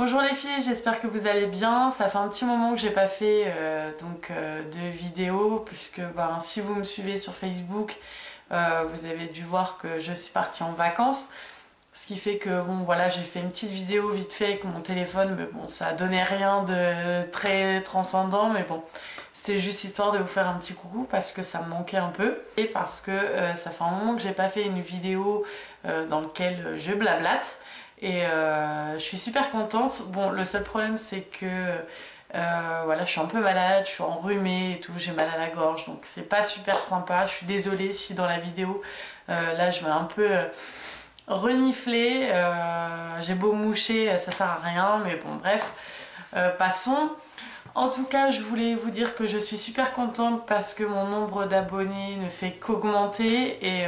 Bonjour les filles, j'espère que vous allez bien. Ça fait un petit moment que j'ai pas fait de vidéo puisque si vous me suivez sur Facebook, vous avez dû voir que je suis partie en vacances. Ce qui fait que j'ai fait une petite vidéo vite fait avec mon téléphone, mais bon, ça donnait rien de très transcendant, mais bon, c'est juste histoire de vous faire un petit coucou parce que ça me manquait un peu et parce que ça fait un moment que j'ai pas fait une vidéo dans laquelle je blablate. Et je suis super contente. Bon, le seul problème c'est que je suis un peu malade, je suis enrhumée et tout, j'ai mal à la gorge, donc c'est pas super sympa. Je suis désolée si dans la vidéo là je vais un peu renifler, j'ai beau moucher, ça sert à rien, mais bon bref, passons. En tout cas, je voulais vous dire que je suis super contente parce que mon nombre d'abonnés ne fait qu'augmenter et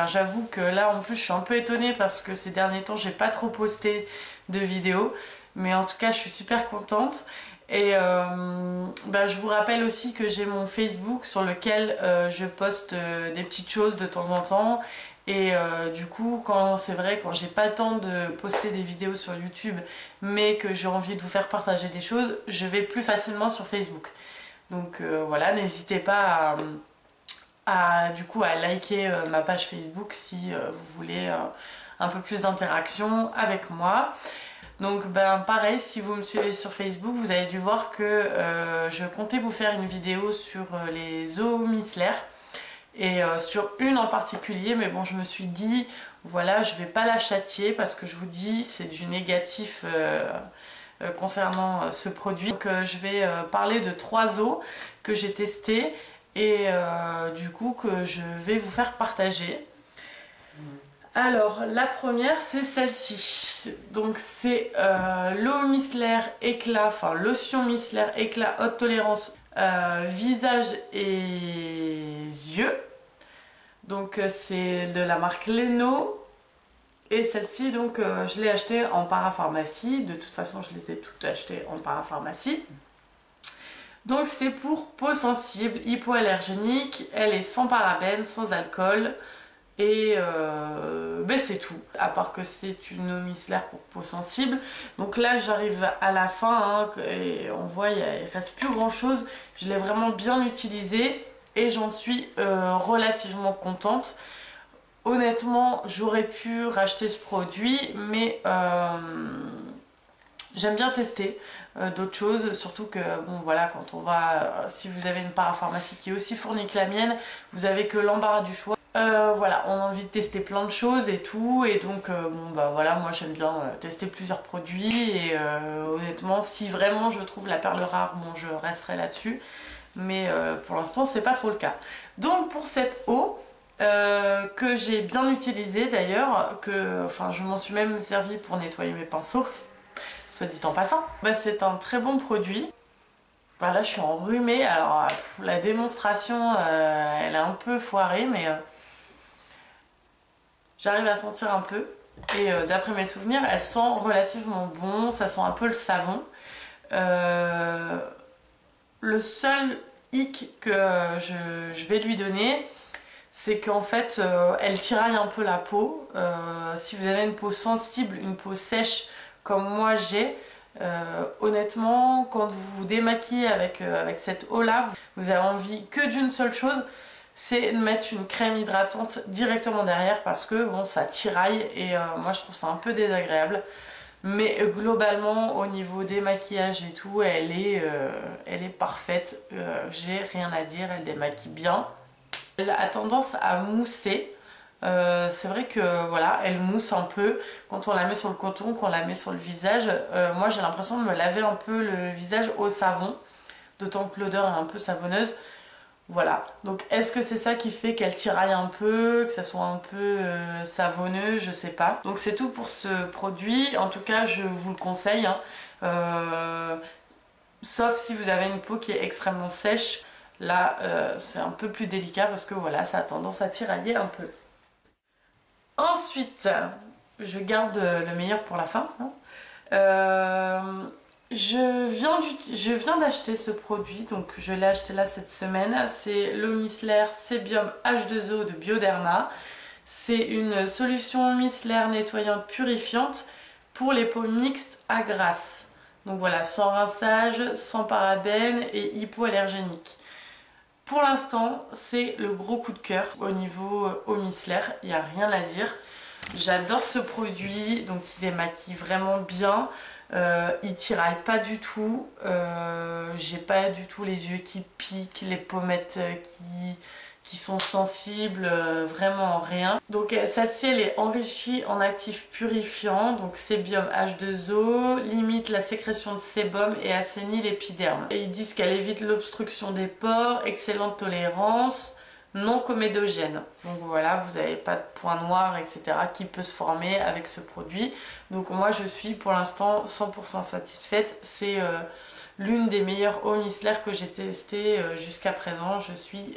j'avoue que là en plus je suis un peu étonnée parce que ces derniers temps j'ai pas trop posté de vidéos, mais en tout cas je suis super contente. Et je vous rappelle aussi que j'ai mon Facebook sur lequel je poste des petites choses de temps en temps. Et du coup, quand j'ai pas le temps de poster des vidéos sur YouTube, mais que j'ai envie de vous faire partager des choses, je vais plus facilement sur Facebook. Donc voilà, n'hésitez pas à liker ma page Facebook si vous voulez un peu plus d'interaction avec moi. Donc pareil, si vous me suivez sur Facebook, vous avez dû voir que je comptais vous faire une vidéo sur les eaux micellaires. Et sur une en particulier, mais bon, je me suis dit voilà, je vais pas la châtier parce que je vous dis c'est du négatif concernant ce produit. Donc je vais parler de 3 eaux que j'ai testées et du coup que je vais vous faire partager. Alors la première c'est celle-ci, donc c'est l'eau micellaire éclat, enfin lotion micellaire éclat haute tolérance visage et yeux. Donc c'est de la marque Leno et celle-ci donc je l'ai achetée en parapharmacie. De toute façon je les ai toutes achetées en parapharmacie. Donc c'est pour peau sensible, hypoallergénique, elle est sans parabènes, sans alcool et c'est tout. À part que c'est une eau micellaire pour peau sensible. Donc là j'arrive à la fin et on voit il reste plus grand chose. Je l'ai vraiment bien utilisée. Et j'en suis relativement contente. Honnêtement, j'aurais pu racheter ce produit, mais j'aime bien tester d'autres choses. Surtout que, quand on va, si vous avez une parapharmacie qui est aussi fournie que la mienne, vous avez que l'embarras du choix. On a envie de tester plein de choses et tout. Et donc, moi j'aime bien tester plusieurs produits. Et honnêtement, si vraiment je trouve la perle rare, je resterai là-dessus. Mais pour l'instant c'est pas trop le cas. Donc pour cette eau que j'ai bien utilisée d'ailleurs, je m'en suis même servi pour nettoyer mes pinceaux, soit dit en passant. C'est un très bon produit. Là je suis enrhumée, alors la démonstration elle est un peu foirée, mais j'arrive à sentir un peu. Et d'après mes souvenirs elle sent relativement bon, ça sent un peu le savon. Le seul hic que je vais lui donner, c'est qu'en fait elle tiraille un peu la peau. Si vous avez une peau sensible, une peau sèche comme moi j'ai, honnêtement quand vous vous démaquillez avec cette eau là, vous avez envie que d'une seule chose, c'est de mettre une crème hydratante directement derrière parce que ça tiraille et moi je trouve ça un peu désagréable. Mais globalement au niveau des maquillages et tout elle est parfaite, j'ai rien à dire, elle démaquille bien. Elle a tendance à mousser, c'est vrai que elle mousse un peu quand on la met sur le coton, quand on la met sur le visage. Moi j'ai l'impression de me laver un peu le visage au savon, d'autant que l'odeur est un peu savonneuse. Voilà, donc est-ce que c'est ça qui fait qu'elle tiraille un peu, que ça soit un peu savonneux, je sais pas. Donc c'est tout pour ce produit, en tout cas je vous le conseille, sauf si vous avez une peau qui est extrêmement sèche, là c'est un peu plus délicat parce que ça a tendance à tirailler un peu. Ensuite, je garde le meilleur pour la fin. Je viens d'acheter ce produit, donc je l'ai acheté là cette semaine. C'est l'eau micellaire Sébium H2O de Bioderma. C'est une solution micellaire nettoyante purifiante pour les peaux mixtes à grasse. Donc voilà, sans rinçage, sans parabènes et hypoallergénique. Pour l'instant, c'est le gros coup de cœur au niveau eau micellaire, il n'y a rien à dire. J'adore ce produit, donc il démaquille vraiment bien, il tiraille pas du tout, j'ai pas du tout les yeux qui piquent, les pommettes qui sont sensibles, vraiment rien. Donc celle-ci elle est enrichie en actifs purifiants, donc sébium H2O, limite la sécrétion de sébum et assainit l'épiderme. Et ils disent qu'elle évite l'obstruction des pores, excellente tolérance, non comédogène. Donc voilà, vous n'avez pas de points noirs, etc. qui peut se former avec ce produit. Donc moi je suis pour l'instant 100% satisfaite. C'est l'une des meilleures eaux micellaires que j'ai testées jusqu'à présent. Je suis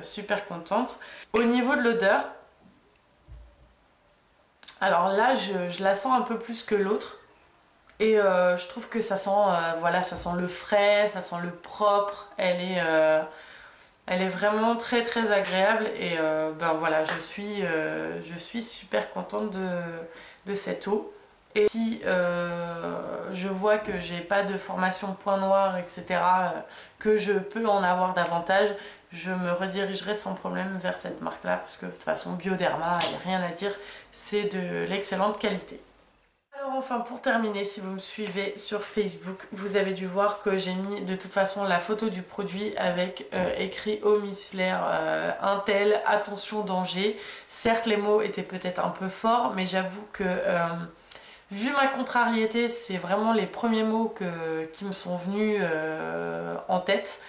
super contente. Au niveau de l'odeur, alors là je la sens un peu plus que l'autre. Et je trouve que ça sent, voilà, ça sent le frais, ça sent le propre. Elle est vraiment très très agréable et ben voilà, je suis super contente de cette eau. Et si je vois que j'ai pas de formation point noir, etc., que je peux en avoir davantage, je me redirigerai sans problème vers cette marque-là parce que de toute façon Bioderma, il n'y a rien à dire, c'est de l'excellente qualité. Alors enfin pour terminer, si vous me suivez sur Facebook, vous avez dû voir que j'ai mis de toute façon la photo du produit avec écrit eau micellaire Intel, attention danger. Certes les mots étaient peut-être un peu forts, mais j'avoue que vu ma contrariété, c'est vraiment les premiers mots qui me sont venus en tête.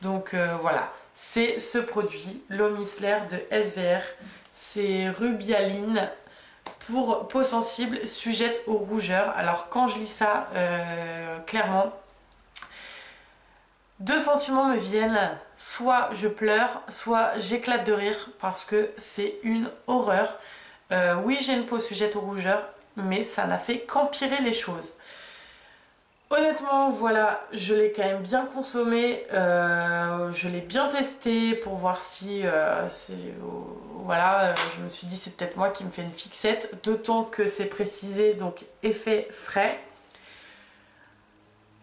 Donc voilà, c'est ce produit, l'eau micellaire de SVR, c'est Rubialine. Pour peau sensible, sujette aux rougeurs. Alors quand je lis ça, clairement, deux sentiments me viennent. Soit je pleure, soit j'éclate de rire parce que c'est une horreur. Oui, j'ai une peau sujette aux rougeurs, mais ça n'a fait qu'empirer les choses. Honnêtement, voilà, je l'ai quand même bien consommé, je l'ai bien testé pour voir si, voilà, je me suis dit c'est peut-être moi qui me fais une fixette, d'autant que c'est précisé, donc effet frais.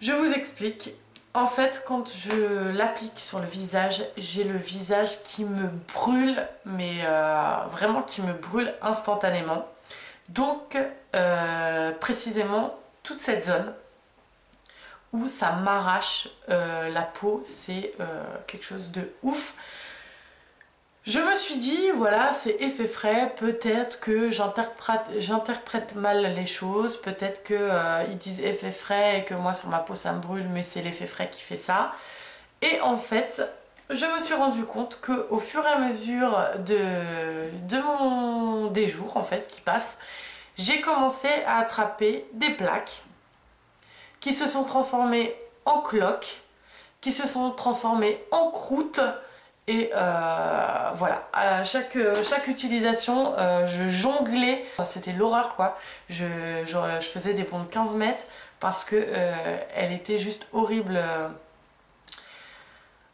Je vous explique, en fait quand je l'applique sur le visage, j'ai le visage qui me brûle, mais vraiment qui me brûle instantanément. Donc précisément toute cette zone où ça m'arrache la peau, c'est quelque chose de ouf. Je me suis dit, voilà, c'est effet frais, peut-être que j'interprète mal les choses, peut-être qu'ils disent effet frais et que moi sur ma peau ça me brûle, mais c'est l'effet frais qui fait ça. Et en fait, je me suis rendu compte qu'au fur et à mesure des jours en fait qui passent, j'ai commencé à attraper des plaques qui se sont transformées en cloques, qui se sont transformées en croûtes. Et voilà, à chaque utilisation, je jonglais. C'était l'horreur quoi. Je faisais des bonds de 15 mètres parce que elle était juste horrible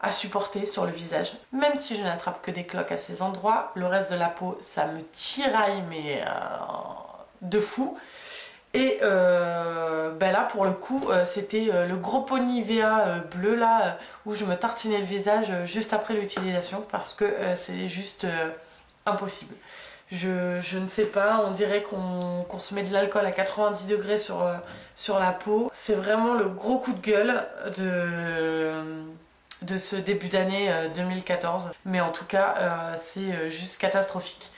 à supporter sur le visage. Même si je n'attrape que des cloques à ces endroits, le reste de la peau, ça me tiraille mais de fou. Et ben là pour le coup c'était le gros pot Nivea bleu là où je me tartinais le visage juste après l'utilisation parce que c'est juste impossible. Je ne sais pas, on dirait qu'on se met de l'alcool à 90 degrés sur la peau. C'est vraiment le gros coup de gueule de ce début d'année 2014. Mais en tout cas c'est juste catastrophique.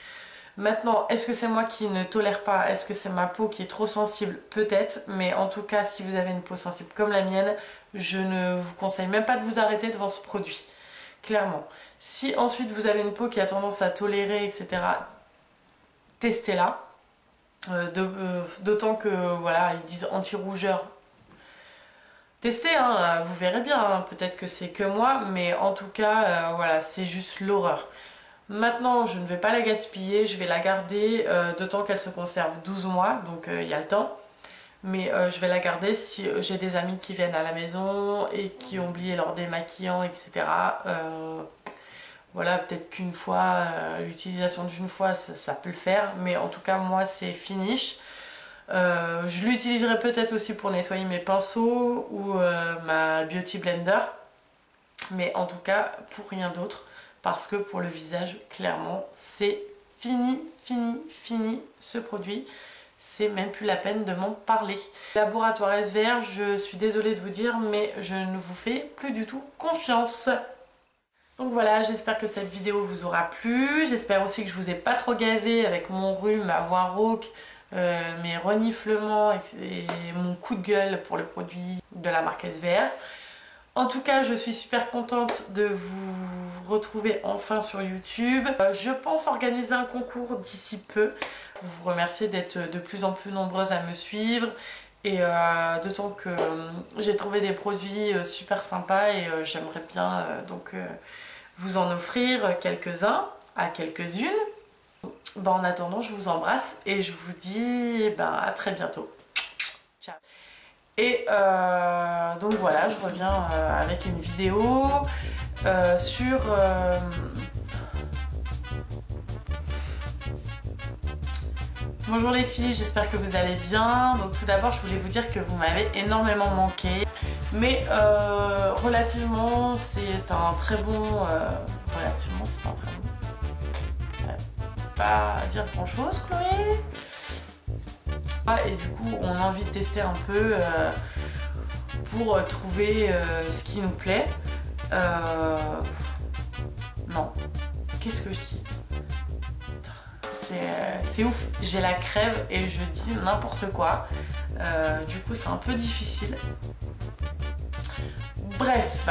Maintenant, est-ce que c'est moi qui ne tolère pas? Est-ce que c'est ma peau qui est trop sensible? Peut-être, mais en tout cas, si vous avez une peau sensible comme la mienne, je ne vous conseille même pas de vous arrêter devant ce produit. Clairement. Si ensuite vous avez une peau qui a tendance à tolérer, etc., testez-la. D'autant que, voilà, ils disent anti-rougeur. Testez, hein, vous verrez bien, hein, peut-être que c'est que moi, mais en tout cas, voilà, c'est juste l'horreur. Maintenant, je ne vais pas la gaspiller, je vais la garder, d'autant qu'elle se conserve 12 mois, donc il y a le temps. Mais je vais la garder si j'ai des amis qui viennent à la maison et qui ont oublié leur démaquillant, etc. Voilà, peut-être qu'une fois, l'utilisation d'une fois, ça peut le faire. Mais en tout cas, moi, c'est finish. Je l'utiliserai peut-être aussi pour nettoyer mes pinceaux ou ma Beauty Blender. Mais en tout cas, pour rien d'autre. Parce que pour le visage, clairement, c'est fini, fini, fini ce produit. C'est même plus la peine de m'en parler. Laboratoire SVR, je suis désolée de vous dire, mais je ne vous fais plus du tout confiance. Donc voilà, j'espère que cette vidéo vous aura plu. J'espère aussi que je vous ai pas trop gavé avec mon rhume, ma voix rauque, mes reniflements et mon coup de gueule pour le produit de la marque SVR. En tout cas, je suis super contente de vous retrouver enfin sur YouTube. Je pense organiser un concours d'ici peu pour vous remercier d'être de plus en plus nombreuses à me suivre. Et d'autant que j'ai trouvé des produits super sympas et j'aimerais bien vous en offrir quelques-uns à quelques-unes. En attendant, je vous embrasse et je vous dis à très bientôt. Ciao. Et donc voilà, je reviens avec une vidéo sur... Bonjour les filles, j'espère que vous allez bien. Donc tout d'abord, je voulais vous dire que vous m'avez énormément manqué. Mais relativement, c'est un très bon... relativement, c'est un très bon... Pas dire grand chose, Chloé. Et du coup, on a envie de tester un peu pour trouver ce qui nous plaît. Non, qu'est-ce que je dis? C'est ouf, j'ai la crève et je dis n'importe quoi. Du coup, c'est un peu difficile. Bref,